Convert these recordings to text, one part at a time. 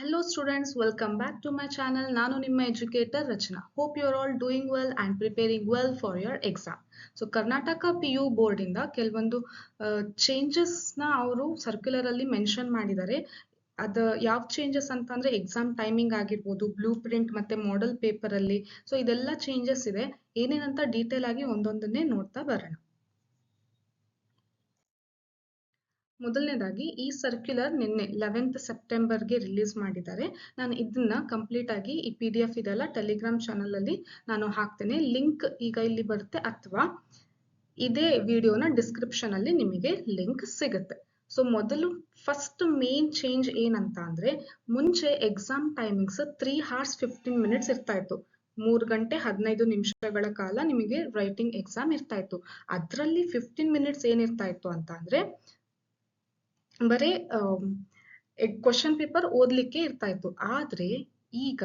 Hello students, welcome back to my channel. ನಾನು ನಿಮ್ಮ educator Rachana. Hope you are all doing well and preparing well for your exam. So Karnataka PU board ಇಂದ ಕೆಲವೊಂದು changes ನ ಅವರು circular ಅಲ್ಲಿ mention ಮಾಡಿದ್ದಾರೆ. ಅದು ಯಾವ ಚೇಂಜಸ್ ಅಂತ ಅಂದ್ರೆ ಎಕ್ಸಾಮ್ ಟೈಮಿಂಗ್ ಆಗಿರ್ಬೋದು, ಬ್ಲೂ ಪ್ರಿಂಟ್ ಮತ್ತೆ ಮಾಡೆಲ್ ಪೇಪರ್ ಅಲ್ಲಿ. ಸೊ ಇದೆಲ್ಲ ಚೇಂಜಸ್ ಇದೆ. ಏನೇನಂತ ಡೀಟೇಲ್ ಆಗಿ ಒಂದೊಂದನ್ನೇ ನೋಡ್ತಾ ಬರೋಣ. ಮೊದಲನೇದಾಗಿ ಈ ಸರ್ಕ್ಯುಲರ್ ನಿನ್ನೆ 11th ಸೆಪ್ಟೆಂಬರ್ಗೆ ರಿಲೀಸ್ ಮಾಡಿದ್ದಾರೆ. ನಾನು ಇದನ್ನ ಕಂಪ್ಲೀಟ್ ಆಗಿ ಈ PDF ಇದೆಲ್ಲ ಟೆಲಿಗ್ರಾಮ್ ಚಾನಲ್ ಅಲ್ಲಿ ನಾನು ಹಾಕ್ತೇನೆ. ಲಿಂಕ್ ಈಗ ಇಲ್ಲಿ ಬರುತ್ತೆ ಅಥವಾ ಇದೇ ವಿಡಿಯೋನ ಡಿಸ್ಕ್ರಿಪ್ಷನ್ ಅಲ್ಲಿ ನಿಮಗೆ ಲಿಂಕ್ ಸಿಗುತ್ತೆ. ಸೊ ಮೊದಲು ಫಸ್ಟ್ ಮೇನ್ ಚೇಂಜ್ ಏನಂತ ಅಂದ್ರೆ, ಮುಂಚೆ ಎಕ್ಸಾಮ್ ಟೈಮಿಂಗ್ಸ್ 3 hours 15 minutes ಇರ್ತಾ ಇತ್ತು. 3 ಗಂಟೆ 15 ನಿಮಿಷಗಳ ಕಾಲ ನಿಮಗೆ ರೈಟಿಂಗ್ ಎಕ್ಸಾಮ್ ಇರ್ತಾ ಇತ್ತು. ಅದರಲ್ಲಿ 15 minutes ಏನಿರ್ತಾ ಇತ್ತು ಅಂತ ಅಂದ್ರೆ ಬರೀ ಕ್ವಶನ್ ಪೇಪರ್ ಓದ್ಲಿಕ್ಕೆ ಇರ್ತಾ ಇತ್ತು. ಆದ್ರೆ ಈಗ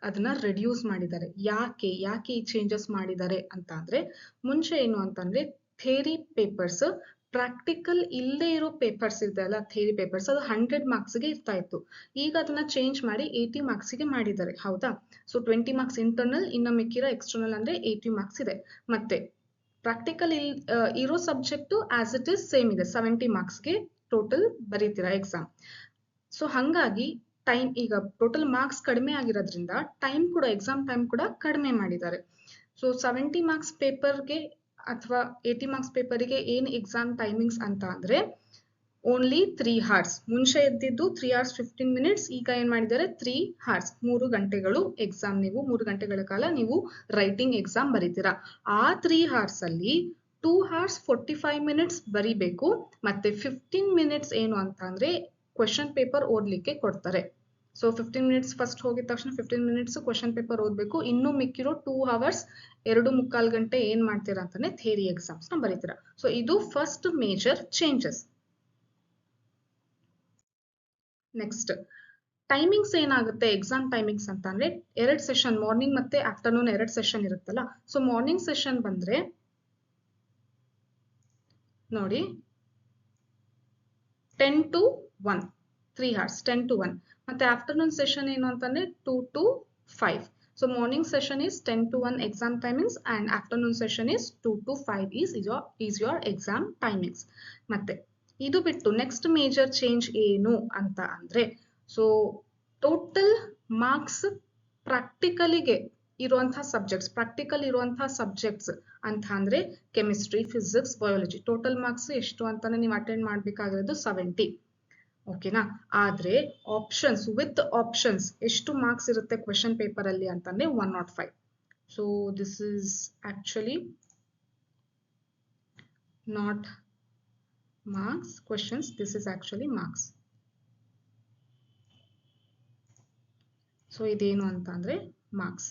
ಅದನ್ನ ರೆಡ್ಯೂಸ್ ಮಾಡಿದ್ದಾರೆ. ಯಾಕೆ ಈ ಚೇಂಜಸ್ ಮಾಡಿದ್ದಾರೆ ಅಂತ ಅಂದ್ರೆ, ಮುಂಚೆ ಏನು ಅಂತಂದ್ರೆ ಥಿಯರಿ ಪೇಪರ್ಸ್, ಪ್ರಾಕ್ಟಿಕಲ್ ಇಲ್ಲದೆ ಇರೋ ಪೇಪರ್ಸ್ ಇದೆ ಅಲ್ಲ, ಥಿಯರಿ ಪೇಪರ್ಸ್, ಅದು 100 ಮಾರ್ಕ್ಸ್ಗೆ ಇರ್ತಾ ಇತ್ತು. ಈಗ ಅದನ್ನ ಚೇಂಜ್ ಮಾಡಿ 80 ಮಾರ್ಕ್ಸ್ಗೆ ಮಾಡಿದ್ದಾರೆ. ಹೌದಾ? ಸೊ 20 ಮಾರ್ಕ್ಸ್ ಇಂಟರ್ನಲ್, ಇನ್ನು ಮಿಕ್ಕಿರೋ ಎಕ್ಸ್ಟರ್ನಲ್ ಅಂದ್ರೆ 80 ಮಾರ್ಕ್ಸ್ ಇದೆ. ಮತ್ತೆ ಪ್ರಾಕ್ಟಿಕಲ್ ಇರೋ subject as it is same ಇದೆ, 70 ಮಾರ್ಕ್ಸ್ಗೆ ಟೋಟಲ್ ಬರೀತೀರಾ ಎಕ್ಸಾಮ್. ಸೊ ಹಂಗಾಗಿ ಟೈಮ್, ಈಗ ಟೋಟಲ್ ಮಾರ್ಕ್ಸ್ ಕಡಿಮೆ ಆಗಿರೋದ್ರಿಂದ ಟೈಮ್ ಕೂಡ, ಎಕ್ಸಾಮ್ ಟೈಮ್ ಕೂಡ ಕಡಿಮೆ ಮಾಡಿದ್ದಾರೆ. ಸೊ 70 ಮಾರ್ಕ್ಸ್ ಪೇಪರ್ಗೆ ಅಥವಾ 80 ಮಾರ್ಕ್ಸ್ ಪೇಪರ್ಗೆ ಏನ್ ಎಕ್ಸಾಮ್ ಟೈಮಿಂಗ್ಸ್ ಅಂತ ಅಂದ್ರೆ ಓನ್ಲಿ 3 hours. ಮುಂಚೆ ಇದ್ದಿದ್ದು 3 hours 15 minutes, ಈಗ ಏನ್ ಮಾಡಿದ್ದಾರೆ 3 hours, 3 ಗಂಟೆಗಳು ಎಕ್ಸಾಮ್. ನೀವು 3 ಗಂಟೆಗಳ ಕಾಲ ನೀವು ರೈಟಿಂಗ್ ಎಕ್ಸಾಮ್ ಬರೀತೀರಾ. ಆ 3 hours ಅಲ್ಲಿ 2 hours 45 minutes ಬರಿಬೇಕು. ಮತ್ತೆ 15 minutes ಏನು ಅಂತ ಅಂದ್ರೆ ಕ್ವೆಶನ್ ಪೇಪರ್ ಓದ್ಲಿಕ್ಕೆ ಕೊಡ್ತಾರೆ. ಸೊ 15 minutes ಫಸ್ಟ್ ಹೋಗಿದ ತಕ್ಷಣ 15 minutes ಕ್ವೆಶನ್ ಪೇಪರ್ ಓದ್ಬೇಕು. ಇನ್ನು ಮಿಕ್ಕಿರೋ 2 hours 2.25 ಗಂಟೆ ಏನ್ ಮಾಡ್ತೀರಾ ಅಂತಾನೆ ಥಿಯರಿ ಎಕ್ಸಾಮ್ಸ್ ನ ಬರೀತೀರಾ. ಸೊ ಇದು first major changes. Next timings ಏನಾಗುತ್ತೆ ಎಕ್ಸಾಮ್ ಟೈಮಿಂಗ್ಸ್ ಅಂತ ಅಂದ್ರೆ, 2 ಸೆಷನ್, ಮಾರ್ನಿಂಗ್ ಮತ್ತೆ ಆಫ್ಟರ್ನೂನ್ 2 ಸೆಷನ್ ಇರುತ್ತಲ್ಲ. ಸೊ ಮಾರ್ನಿಂಗ್ ಸೆಷನ್ ಬಂದ್ರೆ ನೋಡಿ 10 to 1, 3 hours, 10 to 1. ಮತ್ತೆ ಆಫ್ಟರ್ನೂನ್ ಸೆಷನ್ ಏನು ಅಂತಂದ್ರೆ 2 to 5. So morning session is 10 to 1 exam timings and afternoon session is 2 to 5 is your exam timings. ಮತ್ತೆ ಇದು ಬಿಟ್ಟು ನೆಕ್ಸ್ಟ್ ಮೇಜರ್ ಚೇಂಜ್ ಏನು ಅಂತ ಅಂದ್ರೆ, ಸೊ ಟೋಟಲ್ ಮಾರ್ಕ್ಸ್ ಪ್ರಾಕ್ಟಿಕಲಿಗೆ ಇರುವಂತಹ ಸಬ್ಜೆಕ್ಟ್ಸ್, ಪ್ರಾಕ್ಟಿಕಲ್ ಇರುವಂತಹ ಸಬ್ಜೆಕ್ಟ್ಸ್ ಅಂತ ಅಂದ್ರೆ chemistry, physics, biology, total marks ಎಷ್ಟು ಅಂತಾನೆ ನೀವು ಅಟೆಂಡ್ ಮಾಡ್ಬೇಕಾಗಿರೋದು 70. ಓಕೆನಾ? ಆದ್ರೆ ಆಪ್ಷನ್ಸ್, ವಿತ್ ಆಪ್ಷನ್ಸ್ ಎಷ್ಟು ಮಾರ್ಕ್ಸ್ ಇರುತ್ತೆ ಕ್ವೆಶನ್ ಪೇಪರ್ ಅಲ್ಲಿ ಅಂತಂದ್ರೆ 105. So this is actually not marks questions, this is actually marks. So ಇದೇನು ಅಂತ ಅಂದ್ರೆ ಮಾರ್ಕ್ಸ್.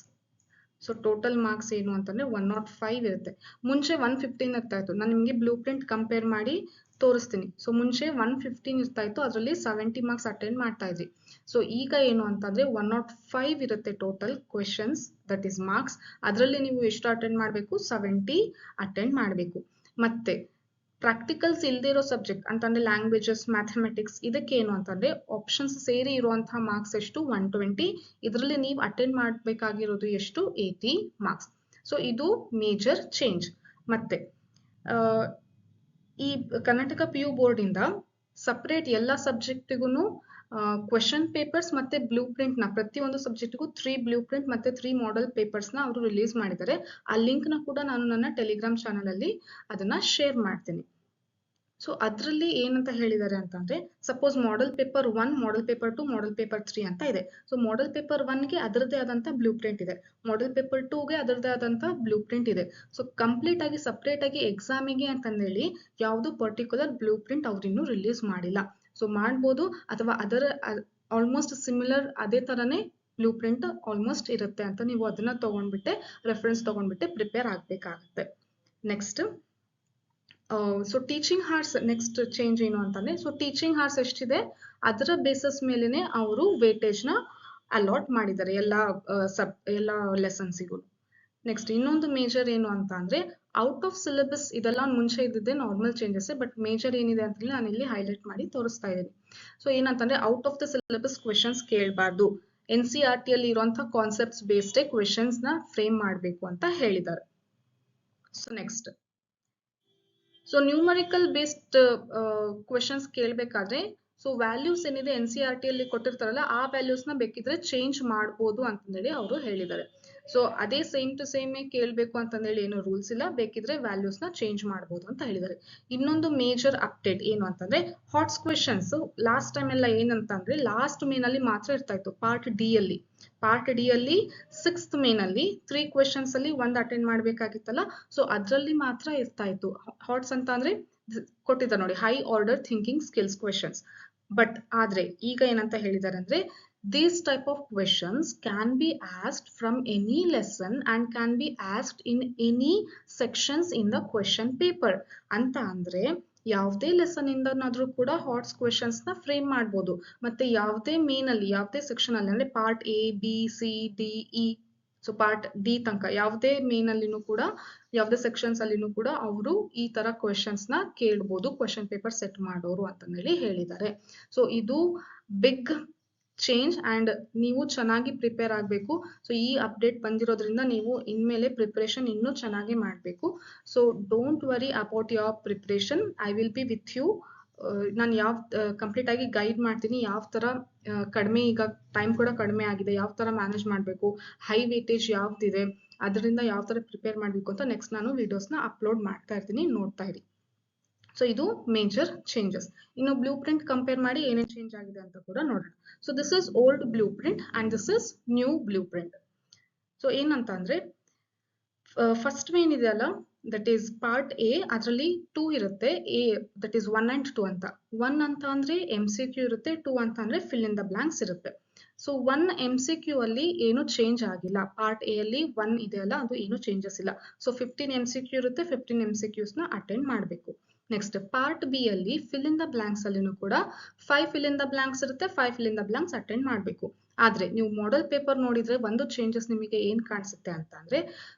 ಸೊ ಟೋಟಲ್ ಮಾರ್ಕ್ಸ್ ಏನು ಅಂತಂದ್ರೆ 105 ಇರುತ್ತೆ. ಮುಂಚೆ 115 ಇರ್ತಾ ಇತ್ತು. ನಾನು ನಿಮ್ಗೆ ಬ್ಲೂ ಪ್ರಿಂಟ್ ಕಂಪೇರ್ ಮಾಡಿ ತೋರಿಸ್ತೀನಿ. ಸೊ ಮುಂಚೆ 115 ಇರ್ತಾ ಇತ್ತು, ಅದರಲ್ಲಿ 70 ಮಾರ್ಕ್ಸ್ ಅಟೆಂಡ್ ಮಾಡ್ತಾ ಇದ್ರಿ. ಸೊ ಈಗ ಏನು ಅಂತಂದ್ರೆ 105 ಇರುತ್ತೆ total questions, that is marks. ಅದರಲ್ಲಿ ನೀವು ಎಷ್ಟು ಅಟೆಂಡ್ ಮಾಡಬೇಕು? 70 ಅಟೆಂಡ್ ಮಾಡಬೇಕು. ಮತ್ತೆ ಪ್ರಾಕ್ಟಿಕಲ್ಸ್ ಇಲ್ಲದೆ ಇರೋ ಸಬ್ಜೆಕ್ಟ್ ಅಂತಂದ್ರೆ ಲ್ಯಾಂಗ್ವೇಜಸ್, ಮ್ಯಾಥಮೆಟಿಕ್ಸ್, ಇದಕ್ಕೆ ಏನು ಅಂತಂದ್ರೆ ಆಪ್ಷನ್ಸ್ ಸೇರಿ ಇರುವಂತಹ ಮಾರ್ಕ್ಸ್ ಎಷ್ಟು? 120. ಇದರಲ್ಲಿ ನೀವು ಅಟೆಂಡ್ ಮಾಡಬೇಕಾಗಿರೋದು ಎಷ್ಟು? 80 ಮಾರ್ಕ್ಸ್. ಸೊ ಇದು ಮೇಜರ್ ಚೇಂಜ್. ಮತ್ತೆ ಈ ಕರ್ನಾಟಕ PU ಬೋರ್ಡ್ ಇಂದ ಸಪರೇಟ್ ಎಲ್ಲ ಸಬ್ಜೆಕ್ಟಿಗೂ ಕ್ವೆಶನ್ ಪೇಪರ್ಸ್ ಮತ್ತೆ ಬ್ಲೂ ಪ್ರಿಂಟ್ ನ, ಪ್ರತಿಯೊಂದು ಸಬ್ಜೆಕ್ಟ್ಗೂ 3 ಬ್ಲೂ ಪ್ರಿಂಟ್ ಮತ್ತೆ 3 ಮಾಡೆಲ್ ಪೇಪರ್ಸ್ ನ ಅವರು ರಿಲೀಸ್ ಮಾಡಿದ್ದಾರೆ. ಆ ಲಿಂಕ್ ನ ಕೂಡ ನಾನು ನನ್ನ ಟೆಲಿಗ್ರಾಮ್ ಚಾನಲ್ ಅಲ್ಲಿ ಅದನ್ನ ಶೇರ್ ಮಾಡ್ತೀನಿ. ಸೊ ಅದರಲ್ಲಿ ಏನಂತ ಹೇಳಿದ್ದಾರೆ ಅಂತಂದ್ರೆ, suppose model paper 1, model paper 2, model paper 3 ಅಂತ ಇದೆ. ಸೊ ಮಾಡೆಲ್ ಪೇಪರ್ 1ಗೆ ಅದರದೇ ಆದಂತ ಬ್ಲೂ ಪ್ರಿಂಟ್ ಇದೆ, ಮಾಡೆಲ್ ಪೇಪರ್ 2ಗೆ ಅದರದೇ ಆದಂತ ಬ್ಲೂ ಪ್ರಿಂಟ್ ಇದೆ. ಸೊ ಕಂಪ್ಲೀಟ್ ಆಗಿ ಸಪರೇಟ್ ಆಗಿ ಎಕ್ಸಾಮಿಗೆ ಅಂತಂದೇಳಿ ಯಾವುದು ಪರ್ಟಿಕ್ಯುಲರ್ ಬ್ಲೂ ಪ್ರಿಂಟ್ ಅವ್ರು ಇನ್ನೂ ರಿಲೀಸ್ ಮಾಡಿಲ್ಲ. ಸೊ ಮಾಡ್ಬೋದು, ಅಥವಾ ಅದರ ಆಲ್ಮೋಸ್ಟ್ ಸಿಮಿಲರ್ ಅದೇ ತರನೇ ಬ್ಲೂ ಪ್ರಿಂಟ್ ಆಲ್ಮೋಸ್ಟ್ ಇರುತ್ತೆ ಅಂತ ನೀವು ಅದನ್ನ ತಗೊಂಡ್ಬಿಟ್ಟೆ, ರೆಫರೆನ್ಸ್ ತಗೊಂಡ್ಬಿಟ್ಟೆ ಪ್ರಿಪೇರ್ ಆಗ್ಬೇಕಾಗತ್ತೆ. Next so teaching hours, next change ಏನು ಅಂತಂದ್ರೆ, ಸೊ ಟೀಚಿಂಗ್ ಹಾರ್ಸ್ ಎಷ್ಟಿದೆ ಅದರ ಬೇಸಸ್ ಮೇಲೆನೆ ಅವರು ವೇಟೇಜ್ ನ ಅಲಾಟ್ ಮಾಡಿದ್ದಾರೆ ಎಲ್ಲ ಲೆಸನ್ಸಿಗೂ. ನೆಕ್ಸ್ಟ್ ಇನ್ನೊಂದು ಮೇಜರ್ ಏನು ಅಂತ ಅಂದ್ರೆ, ಔಟ್ ಆಫ್ ಸಿಲೆಬಸ್ ಇದೆಲ್ಲ ಮುಂಚೆ ಇದ್ದಿದ್ದೆ ನಾರ್ಮಲ್ ಚೇಂಜಸ್, ಬಟ್ ಮೇಜರ್ ಏನಿದೆ ಅಂತ ಹೇಳಿ ನಾನು ಇಲ್ಲಿ ಹೈಲೈಟ್ ಮಾಡಿ ತೋರಿಸ್ತಾ ಇದ್ದೀನಿ. ಸೊ ಏನಂತಂದ್ರೆ out of the syllabus questions ಕೇಳಬಾರ್ದು, NCERT ಅಲ್ಲಿ ಇರುವಂತಹ ಕಾನ್ಸೆಪ್ಟ್ಸ್ ಬೇಸ್ಡ್ ಕ್ವೆಶನ್ಸ್ ನ ಫ್ರೇಮ್ ಮಾಡಬೇಕು ಅಂತ ಹೇಳಿದ್ದಾರೆ. So next, so numerical based questions ಕೇಳಬೇಕಾದ್ರೆ ಸೊ ವ್ಯಾಲ್ಯೂಸ್ ಏನಿದೆ NCERT ಅಲ್ಲಿ ಕೊಟ್ಟಿರ್ತಾರಲ್ಲ ಆ ವ್ಯಾಲ್ಯೂಸ್ ನ ಬೇಕಿದ್ರೆ ಚೇಂಜ್ ಮಾಡಬಹುದು ಅಂತಂದೇಳಿ ಅವರು ಹೇಳಿದ್ದಾರೆ. ಸೊ ಅದೇ ಸೇಮ್ ಟು ಸೇಮ್ ಕೇಳಬೇಕು ಅಂತಂದೇಳಿ ಏನು ರೂಲ್ಸ್ ಇಲ್ಲ, ಬೇಕಿದ್ರೆ ವ್ಯಾಲ್ಯೂಸ್ ನ ಚೇಂಜ್ ಮಾಡಬಹುದು ಅಂತ ಹೇಳಿದ್ದಾರೆ. ಇನ್ನೊಂದು ಮೇಜರ್ ಅಪ್ಡೇಟ್ ಏನು ಅಂತಂದ್ರೆ ಹಾಟ್ಸ್ ಕ್ವೆಶನ್ಸ್ ಲಾಸ್ಟ್ ಟೈಮ್ ಎಲ್ಲ ಏನಂತಂದ್ರೆ ಲಾಸ್ಟ್ ಮೇನಲ್ಲಿ ಮಾತ್ರ ಇರ್ತಾ ಇತ್ತು. ಪಾರ್ಟ್ ಡಿ ಅಲ್ಲಿ 6th ಮೇನಲ್ಲಿ 3 ಕ್ವೆಶನ್ಸ್ ಅಲ್ಲಿ 1 ಅಟೆಂಡ್ ಮಾಡ್ಬೇಕಾಗಿತ್ತಲ್ಲ, ಸೊ ಅದ್ರಲ್ಲಿ ಮಾತ್ರ ಇರ್ತಾ ಇತ್ತು. ಹಾಟ್ಸ್ ಅಂತ ಅಂದ್ರೆ ಕೊಟ್ಟಿದ್ದಾರೆ ನೋಡಿ, high order thinking skills questions. But ಆದ್ರೆ ಈಗ ಏನಂತ ಹೇಳಿದ್ದಾರೆ ಅಂದ್ರೆ these type of questions can be asked from any lesson and can be asked in any sections in the question paper ಅಂತ ಅಂದ್ರೆ ಯಾವುದೇ ಲೆಸನ್ ಇಂದನಾದ್ರೂ ಕೂಡ ಹಾಟ್ಸ್ ಕ್ವೆಶನ್ಸ್ ನ ಫ್ರೇಮ್ ಮಾಡಬಹುದು. ಮತ್ತೆ ಯಾವುದೇ ಮೇನ್ ಅಲ್ಲಿ ಯಾವುದೇ ಸೆಕ್ಷನ್ ಅಲ್ಲಿ ಅಂದ್ರೆ part A B C D E, so part D ತನಕ ಯಾವುದೇ ಮೇನ್ ಅಲ್ಲಿನೂ ಕೂಡ ಯಾವುದೇ ಸೆಕ್ಷನ್ಸ್ ಅಲ್ಲಿನೂ ಕೂಡ ಅವರು ಈ ತರ ಕ್ವೆಶನ್ಸ್ ನ ಕೇಳಬಹುದು, ಕ್ವೆಶನ್ ಪೇಪರ್ ಸೆಟ್ ಮಾಡೋರು ಅಂತಂದೇಳಿ ಹೇಳಿದ್ದಾರೆ. ಸೊ ಇದು ಬಿಗ್ ಚೇಂಜ್ ಅಂಡ್ ನೀವು ಚೆನ್ನಾಗಿ ಪ್ರಿಪೇರ್ ಆಗಬೇಕು. ಸೊ ಈ ಅಪ್ಡೇಟ್ ಬಂದಿರೋದ್ರಿಂದ ನೀವು ಇನ್ಮೇಲೆ ಪ್ರಿಪರೇಷನ್ ಇನ್ನೂ ಚೆನ್ನಾಗಿ ಮಾಡಬೇಕು. So don't worry about your preparation, I will be with you. ನಾನು ಕಂಪ್ಲೀಟ್ ಆಗಿ ಗೈಡ್ ಮಾಡ್ತೀನಿ ಯಾವ ತರ ಕಡಿಮೆ, ಈಗ ಟೈಮ್ ಕೂಡ ಕಡಿಮೆ ಆಗಿದೆ, ಯಾವ ತರ ಮ್ಯಾನೇಜ್ ಮಾಡಬೇಕು, ಹೈ ವೇಟೇಜ್ ಯಾವ್ದಿದೆ, ಅದರಿಂದ ಯಾವ ತರ ಪ್ರಿಪೇರ್ ಮಾಡಬೇಕು ಅಂತ ನೆಕ್ಸ್ಟ್ ನಾನು ವಿಡಿಯೋಸ್ ನ ಅಪ್ಲೋಡ್ ಮಾಡ್ತಾ ಇರ್ತೀನಿ, ನೋಡ್ತಾ ಇರಿ. ಸೊ ಇದು ಮೇಜರ್ ಚೇಂಜಸ್. ಇನ್ನು ಬ್ಲೂ ಪ್ರಿಂಟ್ ಕಂಪೇರ್ ಮಾಡಿ ಏನೇನು ಚೇಂಜ್ ಆಗಿದೆ ಅಂತ ಕೂಡ ನೋಡೋಣ. So this is old blue print and this is new blue print. So ಏನಂತ ಅಂದ್ರೆ ಫಸ್ಟ್ ಏನಿದೆ ಅಲ್ಲ, ದಟ್ ಈಸ್ ಪಾರ್ಟ್ ಎ, ಅದರಲ್ಲಿ 2 ಇರುತ್ತೆ. ಎ ದಟ್ ಈಸ್ 1 and 2 ಅಂತ. 1 ಅಂತ ಅಂದ್ರೆ MCQ ಇರುತ್ತೆ, 2 ಅಂತ ಅಂದ್ರೆ ಫಿಲ್ ಇನ್ ದ ಬ್ಲಾಂಕ್ಸ್ ಇರುತ್ತೆ. ಸೊ 1 MCQ ಅಲ್ಲಿ ಏನು ಚೇಂಜ್ ಆಗಿಲ್ಲ. ಪಾರ್ಟ್ ಎ ಅಲ್ಲಿ 1 ಇದೆ ಅಲ್ಲ, ಅದು ಏನು ಚೇಂಜಸ್ ಇಲ್ಲ. ಸೊ 15 MCQ ಇರುತ್ತೆ, 15 MCQs ನ ಅಟೆಂಡ್ ಮಾಡಬೇಕು. ನೆಕ್ಸ್ಟ್ ಪಾರ್ಟ್ ಬಿ ಅಲ್ಲಿ ಫಿಲ್ ಇನ್ ದ ಬ್ಲಾಂಕ್ಸ್ ಅಲ್ಲಿನೂ ಕೂಡ 5 ಫಿಲ್ ಇನ್ ದ ಬ್ಲಾಂಕ್ಸ್ ಇರುತ್ತೆ, 5 fill in the blanks attend ಮಾಡಬೇಕು. ಆದ್ರೆ ನೀವು ಮಾಡೆಲ್ ಪೇಪರ್ ನೋಡಿದ್ರೆ ಒಂದು ಚೇಂಜಸ್ ನಿಮಗೆ ಏನ್ ಕಾಣಿಸುತ್ತೆ ಅಂತ ಅಂದ್ರೆ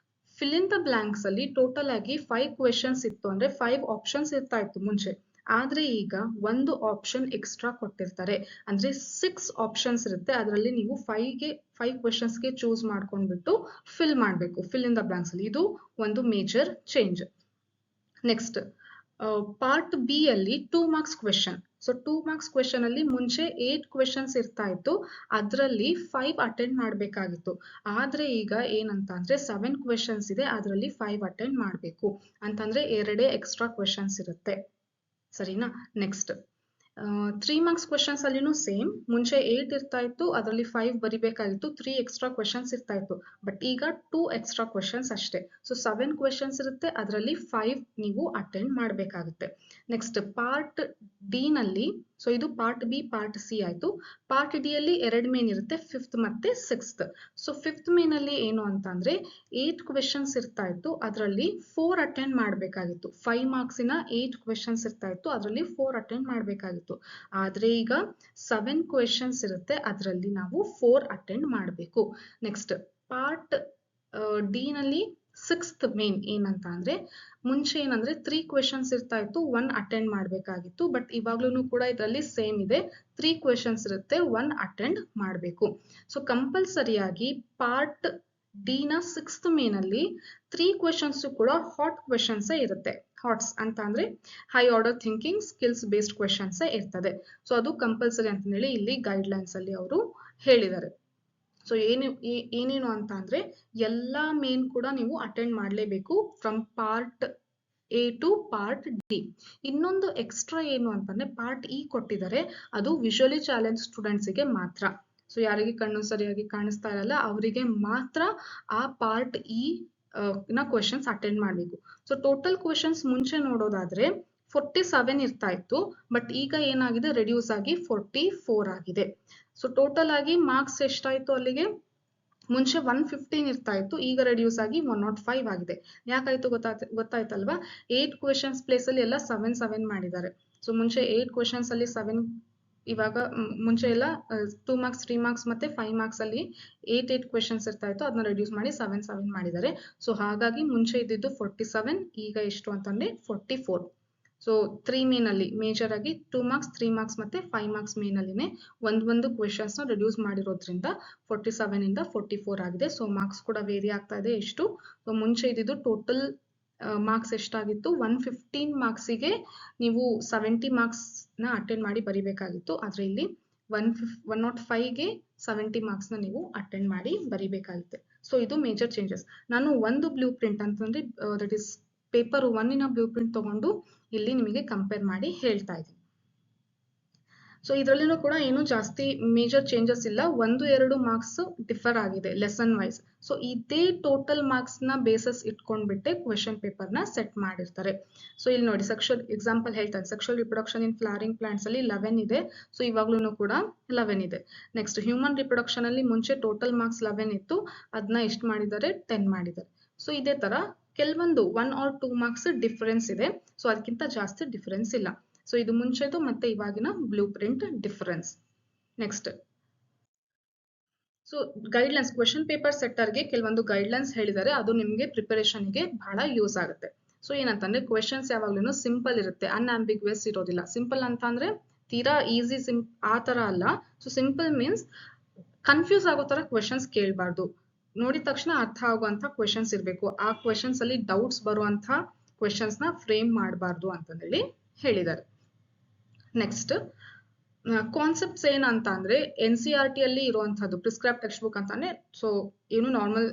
ಫಿಲ್ ಇನ್ ದ ಬ್ಲಾಂಕ್ಸ್ ಅಲ್ಲಿ ಟೋಟಲ್ ಆಗಿ 5 ಕ್ವೆಶನ್ಸ್ ಇತ್ತು, ಅಂದ್ರೆ 5 ಆಪ್ಷನ್ಸ್ ಇರ್ತಾ ಇತ್ತು ಮುಂಚೆ. ಆದ್ರೆ ಈಗ ಒಂದು ಆಪ್ಷನ್ ಎಕ್ಸ್ಟ್ರಾ ಕೊಟ್ಟಿರ್ತಾರೆ, ಅಂದ್ರೆ 6 ಆಪ್ಷನ್ಸ್ ಇರುತ್ತೆ. ಅದರಲ್ಲಿ ನೀವು 5 ಕ್ವೆಶನ್ಸ್ಗೆ ಚೂಸ್ ಮಾಡ್ಕೊಂಡ್ಬಿಟ್ಟು ಫಿಲ್ ಮಾಡಬೇಕು ಫಿಲ್ ಇನ್ ದ ಬ್ಲಾಂಕ್ಸ್ ಅಲ್ಲಿ. ಇದು ಒಂದು major change. Next part B ಅಲ್ಲಿ 2 marks question. So 2 marks question ಅಲ್ಲಿ ಮುಂಚೆ 8 ಕ್ವೆಶನ್ಸ್ ಇರ್ತಾ ಇತ್ತು, ಅದರಲ್ಲಿ 5 ಅಟೆಂಡ್ ಮಾಡಬೇಕಾಗಿತ್ತು. ಆದ್ರೆ ಈಗ ಏನಂತ ಅಂದ್ರೆ 7 ಕ್ವೆಶನ್ಸ್ ಇದೆ, ಅದರಲ್ಲಿ 5 ಅಟೆಂಡ್ ಮಾಡಬೇಕು ಅಂತಂದ್ರೆ 2 ಎಕ್ಸ್ಟ್ರಾ ಕ್ವೆಶನ್ಸ್ ಇರುತ್ತೆ, ಸರಿನಾ. ನೆಕ್ಸ್ಟ್ 3 ಮಾರ್ಕ್ಸ್ ಕ್ವೆಶನ್ಸ್ ಅಲ್ಲಿನೂ ಸೇಮ್, ಮುಂಚೆ 8 ಇರ್ತಾ ಇತ್ತು, ಅದರಲ್ಲಿ 5 ಬರಿಬೇಕಾಗಿತ್ತು, 3 ಎಕ್ಸ್ಟ್ರಾ ಕ್ವೆಶನ್ಸ್ ಇರ್ತಾ ಇತ್ತು. ಬಟ್ ಈಗ 2 ಎಕ್ಸ್ಟ್ರಾ ಕ್ವೆಶನ್ಸ್ ಅಷ್ಟೇ. ಸೊ 7 ಕ್ವೆಶನ್ಸ್ ಇರುತ್ತೆ, ಅದರಲ್ಲಿ 5 ನೀವು ಅಟೆಂಡ್ ಮಾಡಬೇಕಾಗುತ್ತೆ. ನೆಕ್ಸ್ಟ್ ಪಾರ್ಟ್ ಡಿ ನಲ್ಲಿ, ಸೊ ಇದು ಪಾರ್ಟ್ ಬಿ ಪಾರ್ಟ್ ಸಿ ಆಯ್ತು. ಪಾರ್ಟ್ ಡಿ ಅಲ್ಲಿ 2 ಮೇನ್ ಇರುತ್ತೆ, 5th ಮತ್ತೆ 6th. ಸೊ 5th ಮೇನ್ ಅಲ್ಲಿ ಏನು ಅಂತ ಅಂದ್ರೆ 8 ಕ್ವೆಶನ್ಸ್ ಇರ್ತಾ ಇತ್ತು, ಅದರಲ್ಲಿ 4 ಅಟೆಂಡ್ ಮಾಡಬೇಕಾಗಿತ್ತು. 5 ಮಾರ್ಕ್ಸಿನ 8 ಕ್ವೆಶನ್ಸ್ ಇರ್ತಾ ಇತ್ತು, ಅದರಲ್ಲಿ 4 ಅಟೆಂಡ್ ಮಾಡಬೇಕಾಗಿತ್ತು. ಆದ್ರೆ ಈಗ 7 ಕ್ವೆಶನ್ಸ್ ಇರುತ್ತೆ, ಅದರಲ್ಲಿ ನಾವು 4 ಅಟೆಂಡ್ ಮಾಡಬೇಕು. ನೆಕ್ಸ್ಟ್ ಪಾರ್ಟ್ ಡಿ ನಲ್ಲಿ 6th ಮೇನ್ ಏನಂತ ಅಂದ್ರೆ ಮುಂಚೆ ಏನಂದ್ರೆ 3 ಕ್ವೆಶನ್ಸ್ ಇರ್ತಾ ಇತ್ತು, 1 ಅಟೆಂಡ್ ಮಾಡಬೇಕಾಗಿತ್ತು. ಬಟ್ ಇವಾಗ್ಲೂ ಕೂಡ ಇದರಲ್ಲಿ ಸೇಮ್ ಇದೆ, 3 ಕ್ವೆಶನ್ಸ್ ಇರುತ್ತೆ, 1 ಅಟೆಂಡ್ ಮಾಡಬೇಕು. ಸೊ ಕಂಪಲ್ಸರಿಯಾಗಿ ಪಾರ್ಟ್ ಡಿ ನ 6th ಮೇನ್ ಅಲ್ಲಿ 3 ಕ್ವೆಶನ್ಸ್ ಕೂಡ ಹಾಟ್ ಕ್ವೆಶನ್ಸ್ ಇರುತ್ತೆ. ಹಾಟ್ಸ್ ಅಂತ ಅಂದ್ರೆ high order thinking skills based questions ಇರ್ತದೆ. ಸೊ ಅದು ಕಂಪಲ್ಸರಿ ಅಂತ ಹೇಳಿ ಇಲ್ಲಿ ಗೈಡ್ ಲೈನ್ಸ್ ಅಲ್ಲಿ ಅವರು ಹೇಳಿದ್ದಾರೆ. ಸೊ ಏನೇನು ಅಂತ ಅಂದ್ರೆ ಎಲ್ಲಾ ಮೇನ್ ಕೂಡ ನೀವು ಅಟೆಂಡ್ ಮಾಡಲೇಬೇಕು from part A to part D. ಇನ್ನೊಂದು ಎಕ್ಸ್ಟ್ರಾ ಏನು ಅಂತಂದ್ರೆ ಪಾರ್ಟ್ ಇ ಕೊಟ್ಟಿದ್ದಾರೆ, ಅದು ವಿಜುವಲಿ ಚಾಲೆಂಜ್ ಸ್ಟೂಡೆಂಟ್ಸ್ ಗೆ ಮಾತ್ರ. ಸೊ ಯಾರಿಗೆ ಕಣ್ಣು ಸರಿಯಾಗಿ ಕಾಣಿಸ್ತಾ ಇರಲ್ಲ ಅವರಿಗೆ ಮಾತ್ರ ಆ ಪಾರ್ಟ್ ಇ ನ ಕ್ವೆಶನ್ಸ್ ಅಟೆಂಡ್ ಮಾಡಬೇಕು. ಸೊ ಟೋಟಲ್ ಕ್ವೆಶನ್ಸ್ ಮುಂಚೆ ನೋಡೋದಾದ್ರೆ 47 ಇರ್ತಾ ಇತ್ತು, ಬಟ್ ಈಗ ಏನಾಗಿದೆ ರೆಡ್ಯೂಸ್ ಆಗಿ 44 ಆಗಿದೆ. ಸೊ ಟೋಟಲ್ ಆಗಿ ಮಾರ್ಕ್ಸ್ ಎಷ್ಟಾಯ್ತು ಅಲ್ಲಿಗೆ, ಮುಂಚೆ 115 ಇರ್ತಾ ಇತ್ತು, ಈಗ ರೆಡ್ಯೂಸ್ ಆಗಿ 105 ಆಗಿದೆ. ಯಾಕಾಯ್ತು ಗೊತ್ತಾಯ್ತಲ್ವಾ? 8 ಕ್ವೆಶನ್ಸ್ ಪ್ಲೇಸ್ ಅಲ್ಲಿ ಎಲ್ಲ 7 ಮಾಡಿದ್ದಾರೆ. ಸೊ ಮುಂಚೆ 8 ಕ್ವೆಶನ್ಸ್ ಅಲ್ಲಿ 7 ಇವಾಗ ಮುಂಚೆ ಎಲ್ಲ 2 ಮಾರ್ಕ್ಸ್ 3 ಮಾರ್ಕ್ಸ್ ಮತ್ತೆ 5 ಮಾರ್ಕ್ಸ್ ಅಲ್ಲಿ 8 ಕ್ವೆಶನ್ಸ್ ಇರ್ತಾ ಇತ್ತು, ಅದನ್ನ ರೆಡ್ಯೂಸ್ ಮಾಡಿ 7 ಮಾಡಿದ್ದಾರೆ. ಸೊ ಹಾಗಾಗಿ ಮುಂಚೆ ಇದ್ದಿದ್ದು 47, ಈಗ ಎಷ್ಟು ಅಂತಂದ್ರೆ 44. ಸೊ 3 ಮೇನ್ ಅಲ್ಲಿ ಮೇಜರ್ ಆಗಿ 2 ಮಾರ್ಕ್ಸ್ 3 ಮಾರ್ಕ್ಸ್ ಮತ್ತೆ 5 ಮಾರ್ಕ್ಸ್ ಮೇನ್ ಅಲ್ಲಿನೇ ಒಂದು ಕ್ವೆಶನ್ಸ್ ನ ರೆಡ್ಯೂಸ್ ಮಾಡಿರೋದ್ರಿಂದ 47 ಇಂದ 44 ಆಗಿದೆ. ಸೊ ಮಾರ್ಕ್ಸ್ ಕೂಡ ವೇರಿ ಆಗ್ತಾ ಇದೆ. ಎಷ್ಟು ಸೊ ಮುಂಚೆ ಇದ್ದಿದ್ದು ಟೋಟಲ್ ಮಾರ್ಕ್ಸ್ ಎಷ್ಟಾಗಿತ್ತು, 115 ಮಾರ್ಕ್ಸಿಗೆ ನೀವು 70 ಮಾರ್ಕ್ಸ್ ನ ಅಟೆಂಡ್ ಮಾಡಿ ಬರಿಬೇಕಾಗಿತ್ತು. ಆದ್ರೆ ಇಲ್ಲಿ 105ಗೆ 70 ಮಾರ್ಕ್ಸ್ ನ ನೀವು ಅಟೆಂಡ್ ಮಾಡಿ ಬರಿಬೇಕಾಗುತ್ತೆ. ಸೊ ಇದು ಮೇಜರ್ ಚೇಂಜಸ್. ನಾನು ಒಂದು ಬ್ಲೂ ಪ್ರಿಂಟ್ ಅಂತಂದ್ರೆ that is paper 1 blue print ತಗೊಂಡು ಇಲ್ಲಿ ನಿಮಗೆ ಕಂಪೇರ್ ಮಾಡಿ ಹೇಳ್ತಾ ಇದ್ದೀನಿ. ಸೊ ಇದರಲ್ಲಿನೂ ಕೂಡ ಏನು ಜಾಸ್ತಿ ಮೇಜರ್ ಚೇಂಜಸ್ ಇಲ್ಲ, 1-2 ಮಾರ್ಕ್ಸ್ ಡಿಫರ್ ಆಗಿದೆ ಲೆಸನ್ ವೈಸ್. ಸೊ ಇದೇ ಟೋಟಲ್ ಮಾರ್ಕ್ಸ್ ನ ಬೇಸಸ್ ಇಟ್ಕೊಂಡ್ಬಿಟ್ಟೆ ಕ್ವೆಶನ್ ಪೇಪರ್ ನ ಸೆಟ್ ಮಾಡಿರ್ತಾರೆ. ಸೊ ಇಲ್ಲಿ ನೋಡಿ ಸೆಕ್ಷುವಲ್ ಎಕ್ಸಾಂಪಲ್ ಹೇಳ್ತಾರೆ, sexual reproduction in flowering plants ಅಲ್ಲಿ 11 ಇದೆ. ಸೊ ಇವಾಗ್ಲೂ ಕೂಡ 11 ಇದೆ. ನೆಕ್ಸ್ಟ್ ಹ್ಯೂಮನ್ ರಿಪ್ರೊಡಕ್ಷನ್ ಅಲ್ಲಿ ಮುಂಚೆ ಟೋಟಲ್ ಮಾರ್ಕ್ಸ್ 11 ಇತ್ತು, ಅದನ್ನ ಎಷ್ಟು ಮಾಡಿದ್ದಾರೆ 10 ಮಾಡಿದ್ದಾರೆ. ಸೊ ಇದೇ ತರ ಕೆಲವೊಂದು 1 or 2 ಮಾರ್ಕ್ಸ್ ಡಿಫರೆನ್ಸ್ ಇದೆ. ಸೊ ಅದಕ್ಕಿಂತ ಜಾಸ್ತಿ ಡಿಫರೆನ್ಸ್ ಇಲ್ಲ. ಸೊ ಇದು ಮುಂಚೆದು ಮತ್ತೆ ಇವಾಗಿನ blue print difference. Next so guidelines, question paper ಸೆಟ್ಟರ್ಗೆ ಕೆಲವೊಂದು ಗೈಡ್ಲೈನ್ಸ್ ಹೇಳಿದ್ದಾರೆ, ಅದು ನಿಮಗೆ ಪ್ರಿಪರೇಷನ್ಗೆ ಬಹಳ ಯೂಸ್ ಆಗುತ್ತೆ. ಸೊ ಏನಂತಂದ್ರೆ ಕ್ವೆಶನ್ಸ್ ಯಾವಾಗ್ಲೂ ಸಿಂಪಲ್ ಇರುತ್ತೆ, ಅನ್ಆಂಬಿಗ್ಯುಯಸ್ ಇರೋದಿಲ್ಲ. ಸಿಂಪಲ್ ಅಂತ ಅಂದ್ರೆ ತೀರಾ ಈಸಿ ಆ ತರ ಅಲ್ಲ. ಸೊ ಸಿಂಪಲ್ ಮೀನ್ಸ್ ಕನ್ಫ್ಯೂಸ್ ಆಗೋ ತರ ಕ್ವೆಶನ್ಸ್ ಕೇಳಬಾರ್ದು, ನೋಡಿದ ತಕ್ಷಣ ಅರ್ಥ ಆಗುವಂತ ಕ್ವೆಶನ್ಸ್ ಇರಬೇಕು. ಆ ಕ್ವೆಶನ್ಸ್ ಅಲ್ಲಿ ಡೌಟ್ಸ್ ಬರುವಂತ ಕ್ವೆಶನ್ಸ್ ನ ಫ್ರೇಮ್ ಮಾಡಬಾರ್ದು ಅಂತಂದೇಳಿ ಹೇಳಿದ್ದಾರೆ. ನೆಕ್ಸ್ಟ್ ಕಾನ್ಸೆಪ್ಟ್ಸ್ ಏನಂತ ಅಂದ್ರೆ NCERT ಅಲ್ಲಿ ಇರುವಂತಹದ್ದು ಪ್ರಿಸ್ಕ್ರೈಬ್ ಟೆಕ್ಸ್ಟ್ ಬುಕ್ ಅಂತಾನೆ. ಸೊ ಏನು ನಾರ್ಮಲ್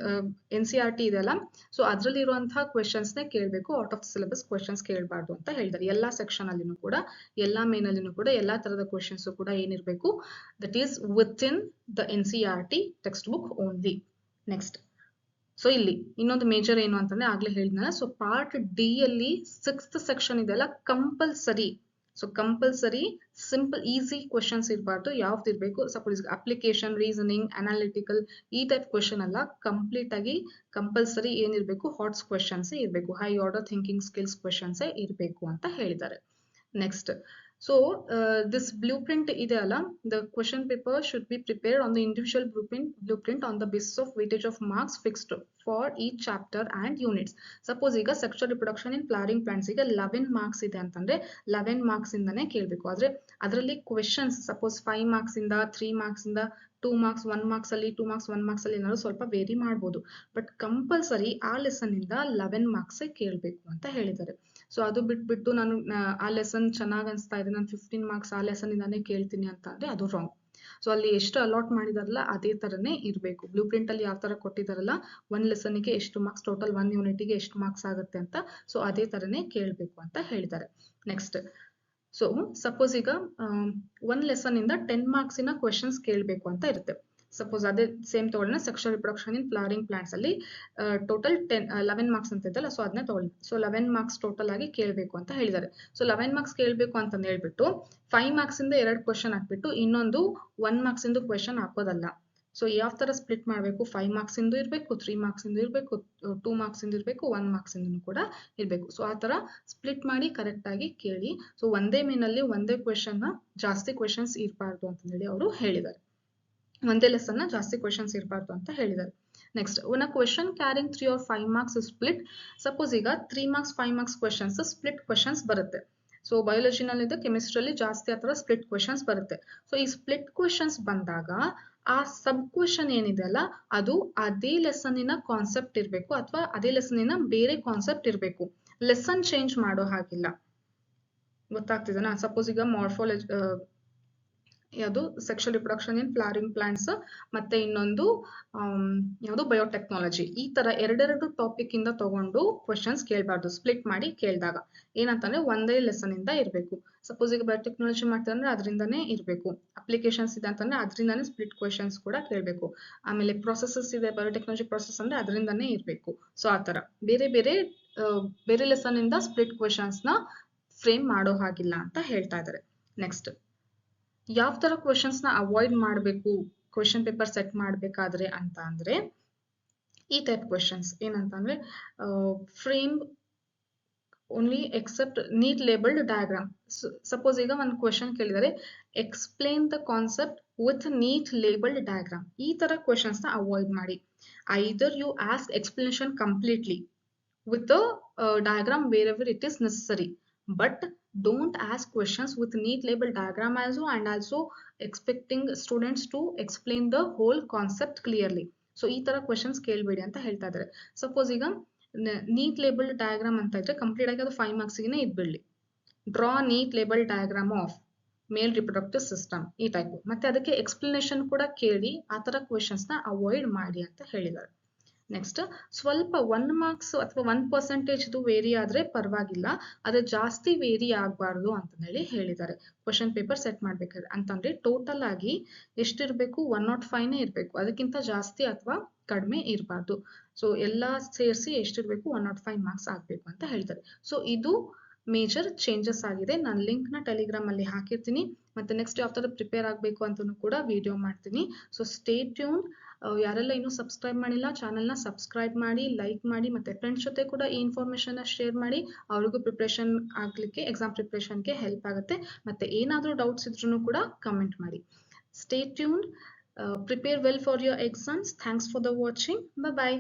NCERT ಇದೆಲ್ಲ, ಸೊ ಅದ್ರಲ್ಲಿ ಇರುವಂತಹ ಕ್ವೆಶನ್ಸ್ ನೇ ಕೇಳಬೇಕು, ಔಟ್ ಆಫ್ ಸಿಲೆಬಸ್ ಕ್ವೆಶನ್ಸ್ ಕೇಳಬಾರ್ದು ಅಂತ ಹೇಳಿದ್ದಾರೆ. ಎಲ್ಲಾ ಸೆಕ್ಷನ್ ಅಲ್ಲಿನೂ ಕೂಡ, ಎಲ್ಲಾ ಮೇನ್ ಅಲ್ಲಿನೂ ಕೂಡ ಎಲ್ಲಾ ತರದ ಕ್ವೆಶನ್ಸ್ ಕೂಡ ಏನಿರಬೇಕು, that is within the NCERT text book only. Next so ಇಲ್ಲಿ ಇನ್ನೊಂದು ಮೇಜರ್ ಏನು ಅಂತಂದ್ರೆ ಆಗ್ಲೇ ಹೇಳಿದ್ನಲ್ಲ, ಸೊ ಪಾರ್ಟ್ ಡಿ ಅಲ್ಲಿ 6th ಸೆಕ್ಷನ್ ಇದೆಲ್ಲ compulsory. So compulsory simple easy questions ಇರಬಾರ್ದು. ಯಾವ್ದು ಇರಬೇಕು, ಸಪೋಸ್ ಅಪ್ಲಿಕೇಶನ್, ರೀಸನಿಂಗ್, ಅನಾಲಿಟಿಕಲ್ ಈ ಟೈಪ್ ಕ್ವೆಶನ್ ಅಲ್ಲ, ಕಂಪ್ಲೀಟ್ ಆಗಿ ಕಂಪಲ್ಸರಿ ಏನಿರಬೇಕು ಹಾಟ್ಸ್ ಕ್ವೆಶನ್ಸ್ ಇರಬೇಕು, high order thinking skills questions ಇರಬೇಕು ಅಂತ ಹೇಳಿದ್ದಾರೆ. ನೆಕ್ಸ್ಟ್ ಸೊ ದಿಸ್ blueprint ಇದೆ ಅಲ್ಲ, the question paper should be prepared on the individual blueprint on the basis of weightage of marks fixed for each chapter and units. Suppose ಈಗ sexual reproduction in flowering plants ಈಗ 11 marks ಇದೆ ಅಂತಂದ್ರೆ 11 marks ಇಂದಾನೆ ಕೇಳಬೇಕು. ಆದ್ರೆ ಅದರಲ್ಲಿ questions suppose 5 marks ಇಂದ 3 marks ಇಂದ 2 ಮಾರ್ಕ್ಸ್ 1 ಮಾರ್ಕ್ಸ್ ಅಲ್ಲಿ 2 ಮಾರ್ಕ್ಸ್ 1 ಮಾರ್ಕ್ಸ್ ಅಲ್ಲಿ ಏನಾದ್ರು ಸ್ವಲ್ಪ ವೇರಿ ಮಾಡ್ಬೋದು, ಬಟ್ ಕಂಪಲ್ಸರಿ ಆ ಲೆಸನ್ ಇಂದ 11 ಮಾರ್ಕ್ಸ್ ಕೇಳಬೇಕು ಅಂತ ಹೇಳಿದ್ದಾರೆ. ಸೊ ಅದು ಬಿಟ್ಬಿಟ್ಟು ನಾನು ಆ ಲೆಸನ್ ಚೆನ್ನಾಗ್ ಅನ್ಸ್ತಾ ಇದೆ, ನಾನು 15 ಮಾರ್ಕ್ಸ್ ಆ ಲೆಸನ್ ಇಂದಾನೆ ಕೇಳ್ತೀನಿ ಅಂತ ಅಂದ್ರೆ ಅದು ರಾಂಗ್. ಸೊ ಅಲ್ಲಿ ಎಷ್ಟು ಅಲಾಟ್ ಮಾಡಿದಾರಲ್ಲ ಅದೇ ತರನೇ ಇರಬೇಕು. ಬ್ಲೂ ಪ್ರಿಂಟ್ ಅಲ್ಲಿ ಯಾವ ತರ ಕೊಟ್ಟಿದಾರಲ್ಲ, 1 ಲೆಸನ್ಗೆ ಎಷ್ಟು ಮಾರ್ಕ್ಸ್, ಟೋಟಲ್ 1 ಯೂನಿಟ್ಗೆ ಎಷ್ಟು ಮಾರ್ಕ್ಸ್ ಆಗುತ್ತೆ ಅಂತ, ಸೊ ಅದೇ ತರನೇ ಕೇಳಬೇಕು ಅಂತ ಹೇಳಿದ್ದಾರೆ. ನೆಕ್ಸ್ಟ್ ಸೊ ಸಪೋಸ್ ಈಗ 1 ಲೆಸನ್ ಇಂದ 10 ಮಾರ್ಕ್ಸಿನ ಕ್ವೆಶನ್ಸ್ ಕೇಳಬೇಕು ಅಂತ ಇರುತ್ತೆ. ಸಪೋಸ್ ಅದೇ ಸೇಮ್ ತಗೊಳ್ಳೋಣ, sexual reproduction in flowering plants ಅಲ್ಲಿ ಟೋಟಲ್ 11 ಮಾರ್ಕ್ಸ್ ಅಂತ ಇದ್ದಲ್ಲ, ಸೊ ಅದನ್ನ ತಗೊಳ್ಳಿ. ಸೊ 11 ಮಾರ್ಕ್ಸ್ ಟೋಟಲ್ ಆಗಿ ಕೇಳಬೇಕು ಅಂತ ಹೇಳಿದ್ದಾರೆ. ಸೊ 11 ಮಾರ್ಕ್ಸ್ ಕೇಳಬೇಕು ಅಂತ ಹೇಳ್ಬಿಟ್ಟು 5 ಮಾರ್ಕ್ಸ್ ಇಂದ 2 ಕ್ವೆಶನ್ ಹಾಕ್ಬಿಟ್ಟು ಇನ್ನೊಂದು 1 ಮಾರ್ಕ್ಸ್ ಇಂದು ಕ್ವೆಶನ್ ಹಾಕೋದಲ್ಲ. ಸೊ ಯಾವ ತರ ಸ್ಪ್ಲಿಟ್ ಮಾಡಬೇಕು, 5 ಮಾರ್ಕ್ಸ್ ಇಂದು ಇರಬೇಕು, 3 ಮಾರ್ಕ್ಸ್ ಇಂದು ಇರಬೇಕು, 2 ಮಾರ್ಕ್ಸ್ ಇಂದು ಇರಬೇಕು, 1 ಮಾರ್ಕ್ಸ್ ಇಂದು ಕೂಡ ಇರಬೇಕು. ಸೊ ಆ ತರ ಸ್ಪ್ಲಿಟ್ ಮಾಡಿ ಕರೆಕ್ಟ್ ಆಗಿ ಕೇಳಿ. ಸೊ ಒಂದೇ ಮೇನಲ್ಲಿ ಒಂದೇ ಕ್ವೆಶನ್ ನ ಜಾಸ್ತಿ ಕ್ವೆಶನ್ಸ್ ಇರಬಾರ್ದು ಅಂತ ಹೇಳಿ ಅವರು ಹೇಳಿದ್ದಾರೆ. ಒಂದೇ ಲೆಸನ್ ನ ಜಾಸ್ತಿ ಕ್ವೆಶನ್ಸ್ ಇರಬಾರ್ದು ಅಂತ ಹೇಳಿದ್ದಾರೆ. Next one question carrying 3 or 5 marks split. Suppose ಈಗ 3 marks 5 marks questions split questions ಬರುತ್ತೆ. ಸೊ ಬಯಾಲಜಿನಲ್ಲಿ ಇದೆ, ಕೆಮಿಸ್ಟ್ರಿಯಲ್ಲಿ ಜಾಸ್ತಿ ಆ ತರ ಸ್ಪ್ಲಿಟ್ ಕ್ವೆಶನ್ಸ್ ಬರುತ್ತೆ. ಸೊ ಈ ಸ್ಪ್ಲಿಟ್ ಕ್ವೆಶನ್ಸ್ ಬಂದಾಗ ಆ ಸಬ್ ಕ್ವೆಶನ್ ಏನಿದೆ ಅಲ್ಲ, ಅದು ಅದೇ ಲೆಸನ್ನಿನ ಕಾನ್ಸೆಪ್ಟ್ ಇರಬೇಕು ಅಥವಾ ಅದೇ ಲೆಸನ್ನಿನ ಬೇರೆ ಕಾನ್ಸೆಪ್ಟ್ ಇರಬೇಕು, ಲೆಸನ್ ಚೇಂಜ್ ಮಾಡೋ ಹಾಗಿಲ್ಲ. ಗೊತ್ತಾಗ್ತಿದೆನಾ? ಸಪೋಸ್ ಈಗ ಮಾರ್ಫಾಲಜಿ ಯಾವುದು sexual reproduction in flowering plants ಮತ್ತೆ ಇನ್ನೊಂದು ಯಾವುದು ಬಯೋಟೆಕ್ನಾಲಜಿ, ಈ ತರ ಎರಡೆರಡು ಟಾಪಿಕ್ ಇಂದ ತಗೊಂಡು ಕ್ವೆಶನ್ಸ್ ಕೇಳಬಾರ್ದು. ಸ್ಪ್ಲಿಟ್ ಮಾಡಿ ಕೇಳಿದಾಗ ಏನಂತಂದ್ರೆ ಒಂದೇ ಲೆಸನ್ ಇಂದ ಇರಬೇಕು. ಸಪೋಸ್ ಈಗ ಬಯೋಟೆಕ್ನಾಲಜಿ ಮಾಡ್ತಾರೆ ಅಂದ್ರೆ ಅದರಿಂದಾನೇ ಇರಬೇಕು, ಅಪ್ಲಿಕೇಶನ್ಸ್ ಇದೆ ಅಂತಂದ್ರೆ ಅದರಿಂದಾನೇ ಸ್ಪ್ಲಿಟ್ ಕ್ವೆಶನ್ಸ್ ಕೂಡ ಕೇಳಬೇಕು. ಆಮೇಲೆ ಪ್ರೊಸೆಸಸ್ ಇದೆ, ಬಯೋಟೆಕ್ನಾಲಜಿ ಪ್ರೊಸೆಸ್ ಅಂದ್ರೆ ಅದರಿಂದಾನೇ ಇರಬೇಕು. ಸೊ ಆ ತರ ಬೇರೆ ಬೇರೆ ಲೆಸನ್ ಇಂದ ಸ್ಪ್ಲಿಟ್ ಕ್ವೆಶನ್ಸ್ ನ ಫ್ರೇಮ್ ಮಾಡೋ ಹಾಗಿಲ್ಲ ಅಂತ ಹೇಳ್ತಾ ಇದ್ದಾರೆ. ನೆಕ್ಸ್ಟ್ ಯಾವ ತರ ಕ್ವೆಶನ್ಸ್ ನ ಅವಾಯ್ಡ್ ಮಾಡಬೇಕು ಕ್ವೆಶನ್ ಪೇಪರ್ ಸೆಟ್ ಮಾಡ್ಬೇಕಾದ್ರೆ ಅಂತ ಅಂದ್ರೆ, ಈ ಟೈಪ್ ಕ್ವೆಶನ್ಸ್ ಏನಂತ ಅಂದ್ರೆ frame only except neat labelled diagram. Suppose ಈಗ ಒಂದು ಕ್ವೆಶನ್ ಕೇಳಿದರೆ explain the concept with neat labelled diagram, ಈ ತರ ಕ್ವೆಶನ್ಸ್ ನ ಅವಾಯ್ಡ್ ಮಾಡಿ. Either you ask explanation completely with the diagram wherever it is necessary, but don't ask questions with neat label diagram also, and also expecting students to explain the whole concept clearly. So ಈ ತರ questions ಕೇಳಬೇಡಿ ಅಂತ ಹೇಳ್ತಾ ಇದ್ದಾರೆ. Suppose ಈಗ neat labelled diagram ಅಂತ ಇದ್ರೆ complete ಆಗಿ ಅದು 5 ಮಾರ್ಕ್ಸ್ಗೆ ಇದ್ಬಿಡ್ಲಿ. Draw neat label diagram of male reproductive system, ಈ ಟೈಪ್. ಮತ್ತೆ ಅದಕ್ಕೆ ಎಕ್ಸ್ಪ್ಲನೇಷನ್ ಕೂಡ ಕೇಳಿ, ಆ ತರ ಕ್ವೆಶನ್ಸ್ ನ ಅವಾಯ್ಡ್ ಮಾಡಿ ಅಂತ ಹೇಳಿದ್ದಾರೆ. ನೆಕ್ಸ್ಟ್, ಸ್ವಲ್ಪ 1 ಮಾರ್ಕ್ಸ್ ಅಥವಾ 1% ವೇರಿ ಆದ್ರೆ ಪರವಾಗಿಲ್ಲ, ಅದು ಜಾಸ್ತಿ ವೇರಿ ಆಗಬಾರ್ದು ಅಂತ ಹೇಳಿದ್ದಾರೆ. ಕ್ವೆಶನ್ ಪೇಪರ್ ಸೆಟ್ ಮಾಡ್ಬೇಕಾದ್ರೆ ಅಂತಂದ್ರೆ ಟೋಟಲ್ ಆಗಿ ಎಷ್ಟಿರ್ಬೇಕು, 105ನೇ ಇರಬೇಕು, ಅದಕ್ಕಿಂತ ಜಾಸ್ತಿ ಅಥವಾ ಕಡಿಮೆ ಇರಬಾರ್ದು. ಸೊ ಎಲ್ಲ ಸೇರಿಸಿ ಎಷ್ಟಿರ್ಬೇಕು, 105 ಮಾರ್ಕ್ಸ್ ಆಗಬೇಕು ಅಂತ ಹೇಳ್ತಾರೆ. ಸೊ ಇದು ಮೇಜರ್ ಚೇಂಜಸ್ ಆಗಿದೆ. ನಾನು ಲಿಂಕ್ ನ ಟೆಲಿಗ್ರಾಮ್ ಅಲ್ಲಿ ಹಾಕಿರ್ತೀನಿ. ಮತ್ತೆ ನೆಕ್ಸ್ಟ್ ಯಾವ ತರ ಪ್ರಿಪೇರ್ ಆಗಬೇಕು ಅಂತಲೂ ಕೂಡ ವಿಡಿಯೋ ಮಾಡ್ತೀನಿ. So stay tune. ಯಾರೆಲ್ಲ ಇನ್ನೂ ಸಬ್ಸ್ಕ್ರೈಬ್ ಮಾಡಿಲ್ಲ, ಚಾನಲ್ನ ಸಬ್ಸ್ಕ್ರೈಬ್ ಮಾಡಿ, ಲೈಕ್ ಮಾಡಿ, ಮತ್ತೆ ಫ್ರೆಂಡ್ಸ್ ಜೊತೆ ಕೂಡ ಈ ಇನ್ಫಾರ್ಮೇಶನ್ ಶೇರ್ ಮಾಡಿ. ಅವ್ರಿಗೂ ಪ್ರಿಪ್ರೇಷನ್ ಆಗ್ಲಿಕ್ಕೆ, ಎಕ್ಸಾಮ್ ಪ್ರಿಪ್ರೇಷನ್ಗೆ ಹೆಲ್ಪ್ ಆಗುತ್ತೆ. ಮತ್ತೆ ಏನಾದರೂ ಡೌಟ್ಸ್ ಇದ್ರೂ ಕೂಡ ಕಮೆಂಟ್ ಮಾಡಿ. Stay tune. Prepare well for your exams. Thanks for the watching. Bye bye.